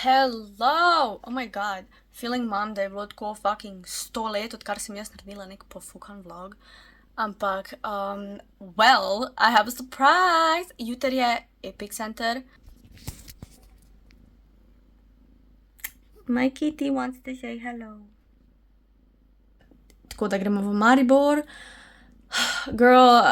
Hello! Oh my god. Feeling mom, da je bilo tako fucking 100 let, odkar sem jaz naredila nek pofukan vlog. Ampak, well, I have a surprise! Jutri je Epic Center. My kitty wants to say hello. Tako da gremo v Maribor. Girl,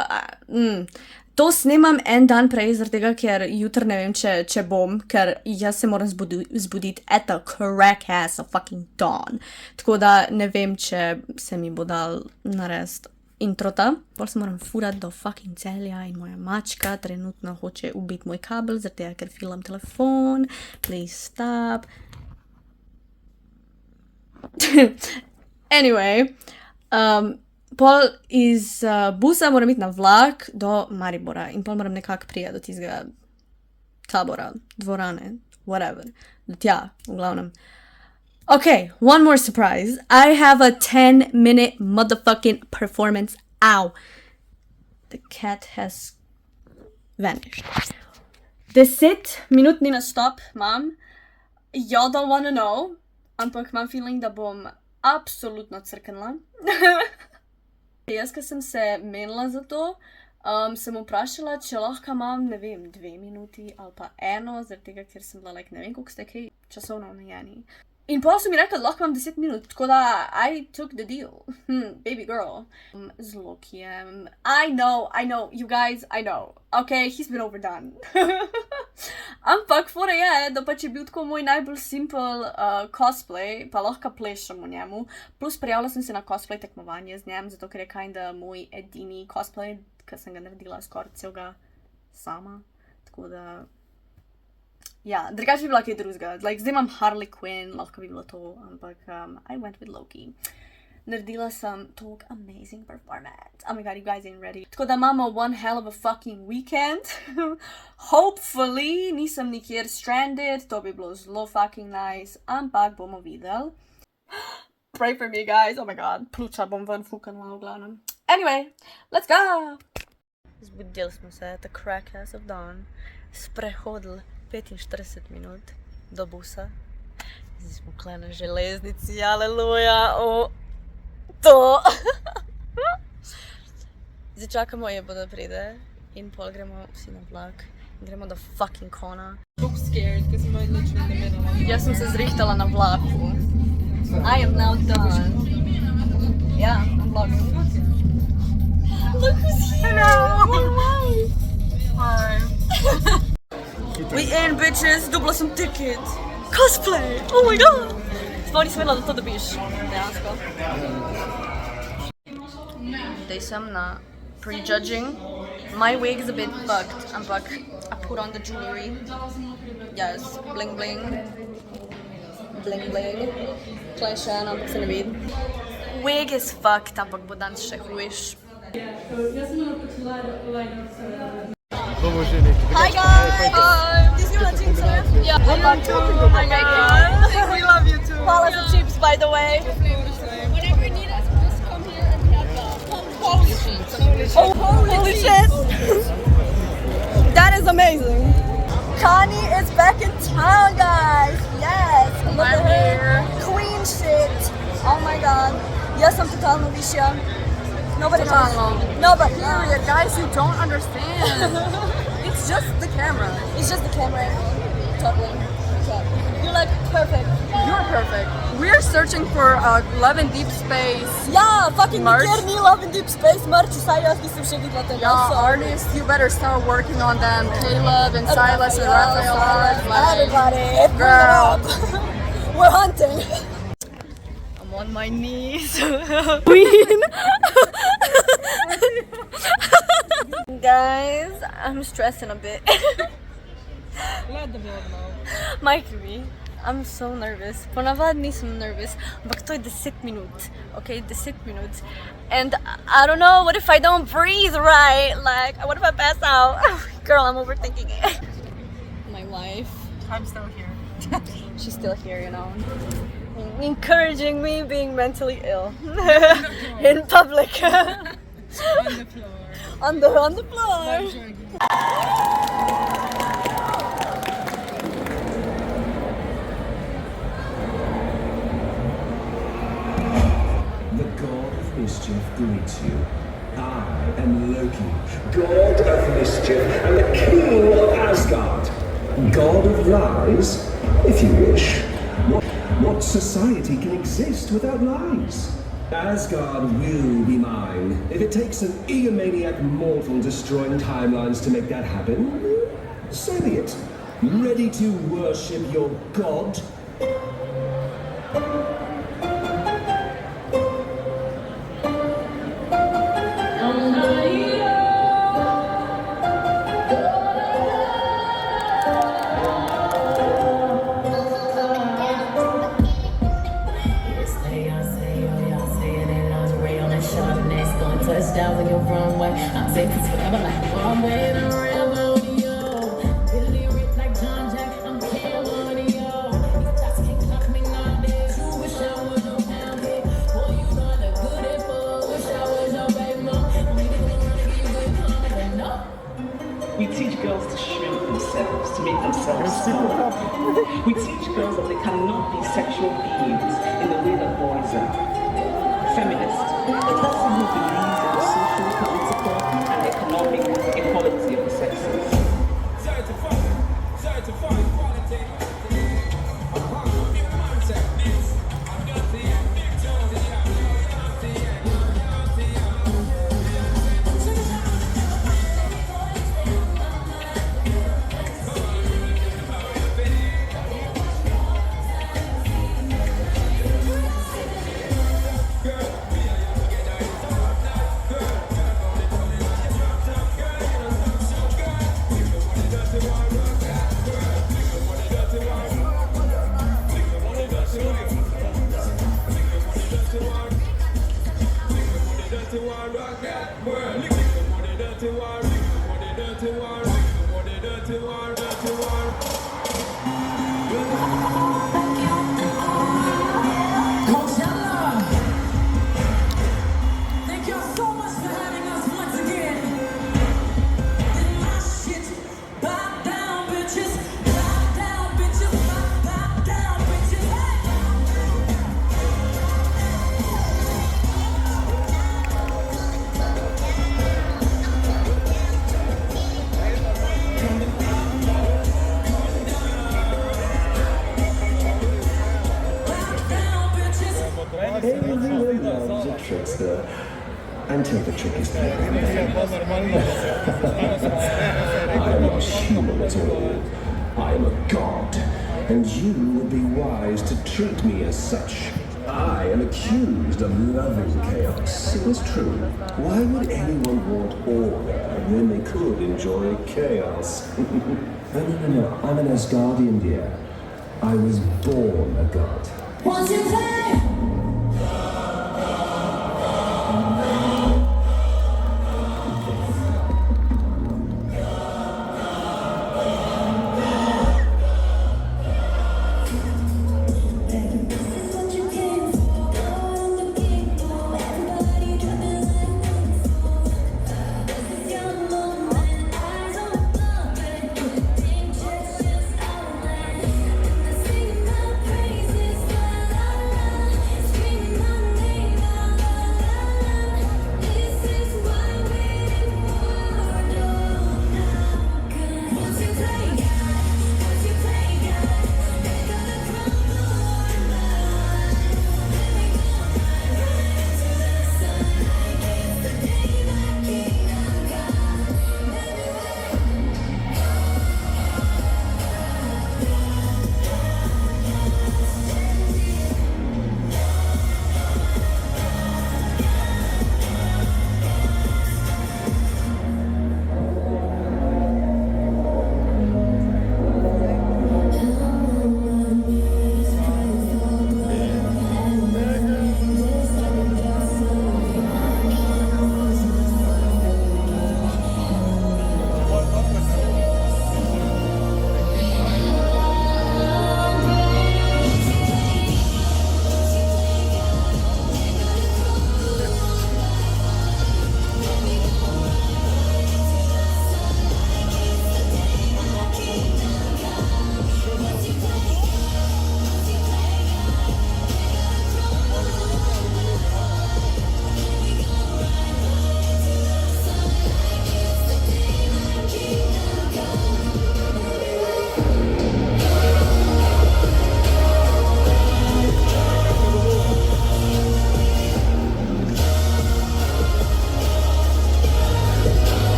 to snemam en dan prej, zaradi tega, ker jutri ne vem, če bom, ker jaz se moram zbuditi at the crack ass of fucking dawn. Tako da ne vem, če se mi bo dal narediti introta. Pol se moram furati do fucking Celja in moja mačka trenutno hoče ubiti moj kabel, zaradi tega, ker filam telefon. Please stop. Anyway, pol iz busa moram iti na vlak do Maribora in pol moram nekako priti do tistega tabora, dvorane, whatever, do tja, v glavnem. Okay, one more surprise. I have a 10-minute motherfucking performance. Ow. The cat has vanished. 10 minut ni na stop, mam. Y'all don't wanna know, ampak imam feeling, da bom absolutno crknila. Jaz, ko sem se menila za to, sem vprašala, če lahko imam, ne vem, 2 minuti ali pa 1, zaradi tega, ker sem bila, ne vem, koliko ste kaj časovno omejeni. In pol so mi rekli, da lahko imam 10 minut, tako da I took the deal. Baby girl. Z Lokijem. I know, you guys, I know. Okay, he's been overdone. Ampak fora je, da pač je bil tako moj najbolj simple cosplay, pa lahko plešem v njemu. Plus prijavila sem se na cosplay tekmovanje z njem, zato ker je kinda moj edini cosplay, ker sem ga naredila skoraj celega sama. Tako da... Ja, drugače bi bila kaj drugega. Like, zdaj imam Harley Quinn, lahko bi bilo to, ampak I went with Loki. Naredila sem tog amazing performance. Oh my god, you guys ain't ready. Tako da imamo one hell of a fucking weekend. Hopefully nisem nikjer stranded, to bi bilo zelo fucking nice, ampak bomo videli. Pray for me, guys. Oh my god, pljuča bom ven fukanila v glavnem. Anyway, let's go! Zbudili smo se at the crack ass of dawn. Sprehodili 45 minut do busa. Zdaj smo kle na železnici, aleluja, to. Zdaj čakamo Ebo, da pride in pol gremo vsi na vlak. Gremo do fucking Kona. Tako scared, ker smo odlični na middle. Jaz sem se zrihtala na vlaku. I am now done. Ja, na vlaku. Look who's here! Hello! My wife! Hi. We in, bitches! Dobila sem ticket! Cosplay! Oh my god! Sploh nisem vedela, da to dobiš. Dejansko. Zdaj sem na prejudging. My wig is a bit fucked, ampak I put on the jewelry. Yes, bling bling. Bling bling. Tlej še ena, ampak se ne vidi. Wig is fucked, ampak bo danes še hujš. Hi guys! Did you want to surf? Yeah, I love you. Oh my god. We love you too. Follow the chips, by the way. Whenever you need us, just come here and we have the holy shit. Oh, holy shit! That is amazing. Connie is back in town, guys. Yes. Look at her. Queen shit. Oh my god. Yes, I'm totalno višja. Nobody knows. Nobody. Period, guys, you don't understand. It's just the camera. It's just the camera. Totally. You look perfect. You're perfect. We're searching for Love in Deep Space. Ja, fucking Merch. nikjer ni Love in Deep Space merch, vsaj jaz nisem še videla tega. Yeah, artists, you better start working on them. Caleb and Silas and Raphael are Everybody, Girl. We're hunting. I'm on my knees. Queen. Guys, I'm stressing a bit. Let the world know. Might be. I'm so nervous. Ponavad nisem nervous, ampak to je 10 minut. Okay, 10 minut. And I don't know, what if I don't breathe right? Like, what if I pass out? Girl, I'm overthinking it. My wife. I'm still here. She's still here, you know. Encouraging me being mentally ill. In public. On the floor. On the floor. mischief greets you. I am Loki, god of mischief and the king of Asgard. God of lies, if you wish. What society can exist without lies? Asgard will be mine. If it takes an egomaniac mortal destroying timelines to make that happen, so be it. Ready to worship your god? Touchdown when you're wrong way. I'm saying this forever like one way in a rodeo. Billy Rick like John Jack. I'm Cameron, yo. These thoughts can't clock me nowadays. You wish I was your family. Boy, you know I look good at full. Wish I was your baby mom. Only to go around and give you good karma, but no. We teach girls to shrink themselves, to make themselves smaller. We teach girls that they cannot be sexual beings in the way that boys are. Feminist, a person who believes in the social, political, and economic equality of the sexes. Thank y'all so much for having us once again. In my shit, bow down, bitches. Bow down, bitches. Bow down, bitches. Everyone loves a trickster until the trick is played. I am not human at all. I am a god, and you would be wise to treat me as such. I am accused of loving chaos. It was true. Why would anyone want order when they could enjoy chaos? No. I'm an Asgardian, dear. I was born a god. Once you play.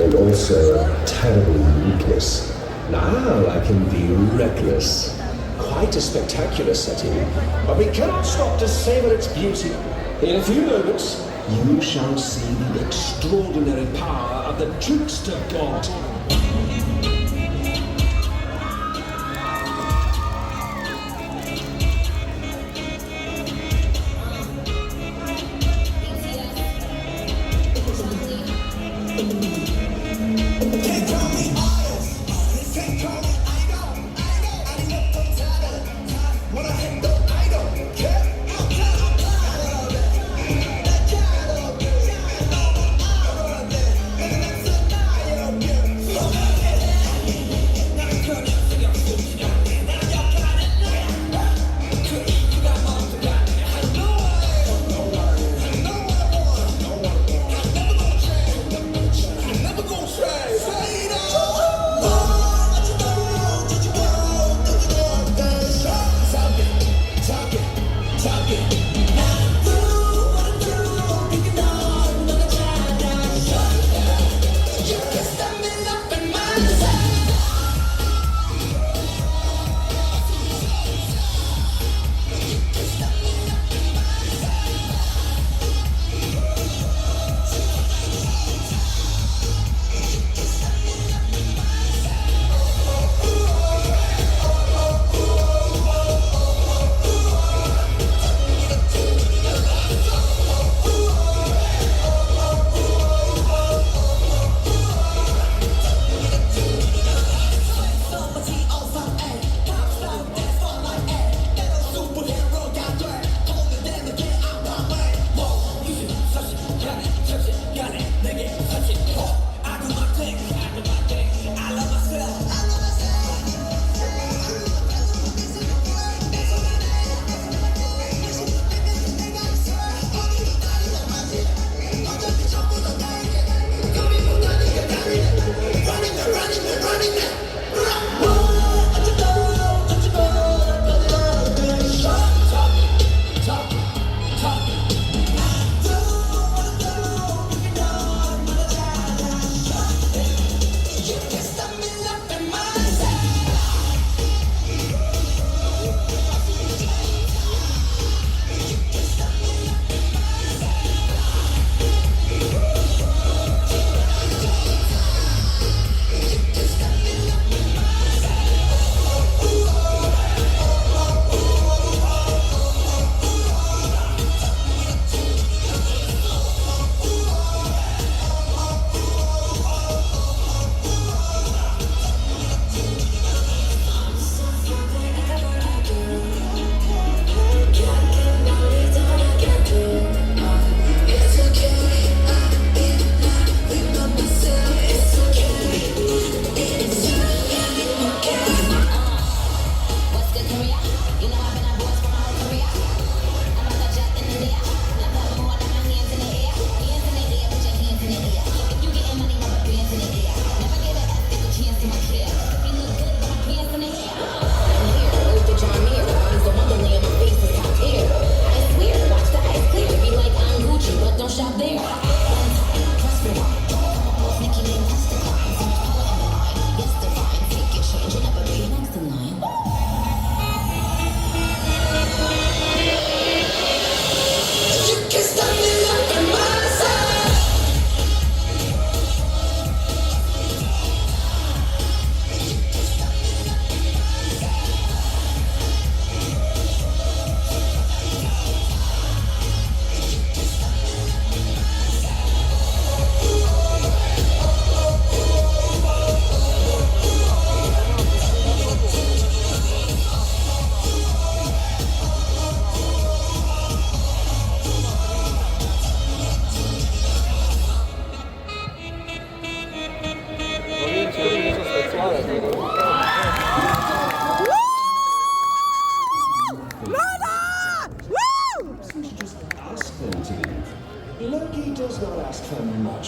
and also a terrible weakness. Now I can be reckless. Quite a spectacular setting, but we cannot stop to savor its beauty. In a few moments, you shall see the extraordinary power of the trickster god.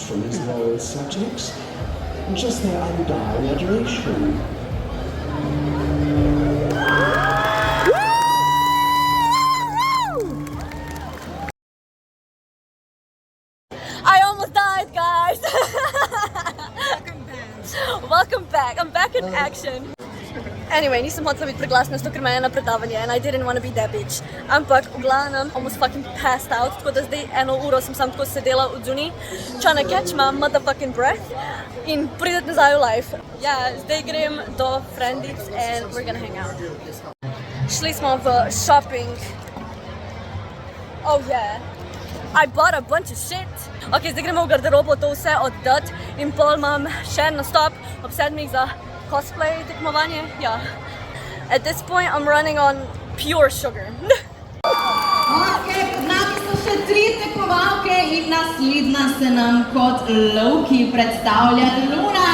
from his loyal subjects, just their undying adoration. I almost died, guys! fuck, I'm back in action. Anyway, nisem hotela biti preglasna, zato ker me je na predavanje and I didn't want to be that bitch. Ampak, v glavnem, almost fucking passed out, tako da zdaj 1 uro sem samo tako sedela v zunaj, trying to catch my motherfucking breath in prideti nazaj v life. Ja, zdaj grem do friendic and we're gonna hang out. Šli smo v shopping. Oh yeah. I bought a bunch of shit. Ok, zdaj gremo v garderobo to vse oddati in pol imam še en nastop ob 7 za cosplay tekmovanje. Ja. At this point I'm running on pure sugar. Ok, z nami so še 3 tekmovalke in naslednja se nam kot Loki predstavlja Luna.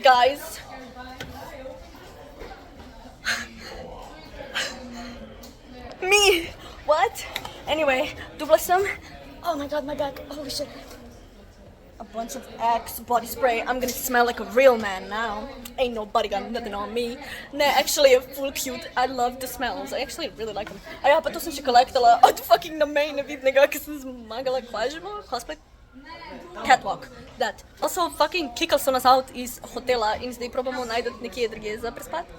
Guys. Me! What? Anyway, dubla sem. Oh my god, my back. Holy shit. A bunch of Axe body spray. I'm gonna smell like a real man now. Ain't nobody got nothing on me. Nah, actually, full cute. I love the smells. I actually really like them. A ja, pa to sem še kolektala od fucking nameja vidnega, ki sem zmagala cosplay. Catwalk. That. Also, fucking kikali so nas out iz hotela in zdaj probamo najti nekje drugje za prespati.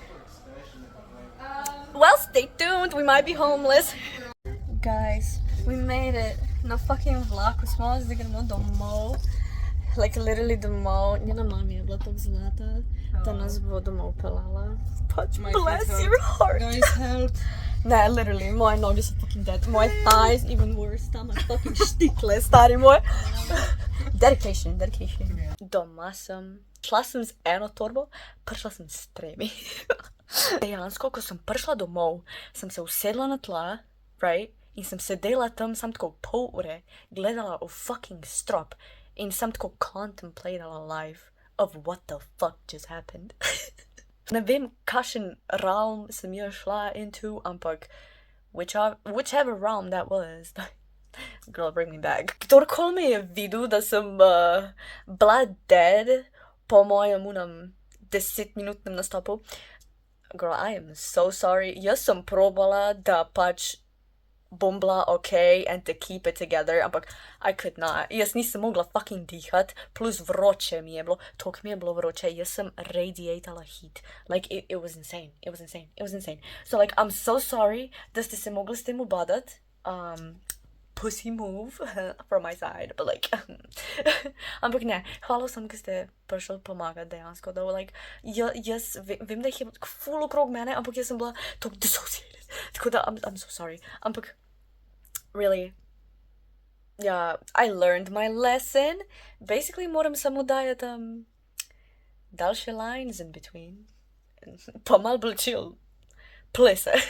Well, stay tuned. We might be homeless. Guys, we made it. Na fucking vlaku smo, zdaj gremo domov. Like literally domov. Njena mama je bila tako zlata, da nas bo domov pelala. But bless your heart. Guys, help. Ne, literally, moje noge so fucking dead. Moje thighs even worse. Ta ima fucking štikle, stari moj. Dedication. Doma sem. Šla sem z eno torbo, prišla sem s 3. Dejansko, ko sem prišla domov, sem se usedla na tla, right? In sem sedela tam sam tako pol ure, gledala v fucking strop in sem tako contemplatala life of what the fuck just happened. Ne vem, kakšen realm sem jo šla into, ampak whichever realm that was, girl, bring me back. Kdorkoli me je videl, da sem bila dead po mojem 10-minutnem nastopu, girl, I am so sorry. Jaz sem probala, da pač bombla, okay, and to keep it together, ampak I could not. Jaz nisem mogla fucking dihat, plus vroče mi je bilo, toliko mi je bilo vroče, jaz sem radiatala heat. Like, it was insane, it was insane, it was insane. So, like, I'm so sorry, da ste se mogli s tem ubadati. Pussy move from my side, but like, ampak ne, hvala vsem, ki ste prišli pomagati dejansko, da like, jaz vem, da jih je ful okrog mene, ampak jaz sem bila tako dissociated, tako da I'm so sorry, ampak really, yeah, I learned my lesson, basically moram samo dajati daljše lines in between, pa malo bolj chill, plesati.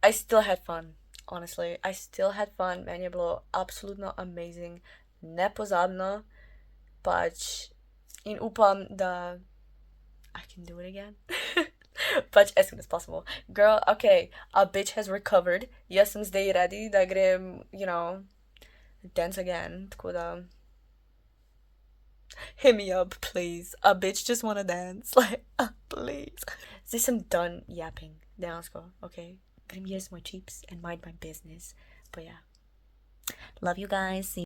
I still had fun. Honestly, I still had fun. Meni je bilo absolutno amazing, nepozabno, pač, in upam, da I can do it again. Pač, as soon as possible. Girl, okay, a bitch has recovered. Jaz sem zdaj ready, da grem, you know, dance again, tako da, hit me up, please. A bitch just wanna dance, like, please. Zdaj sem done yapping, dejansko, okay? Grem jaz moj chips and mind my business. But yeah. Love you guys. See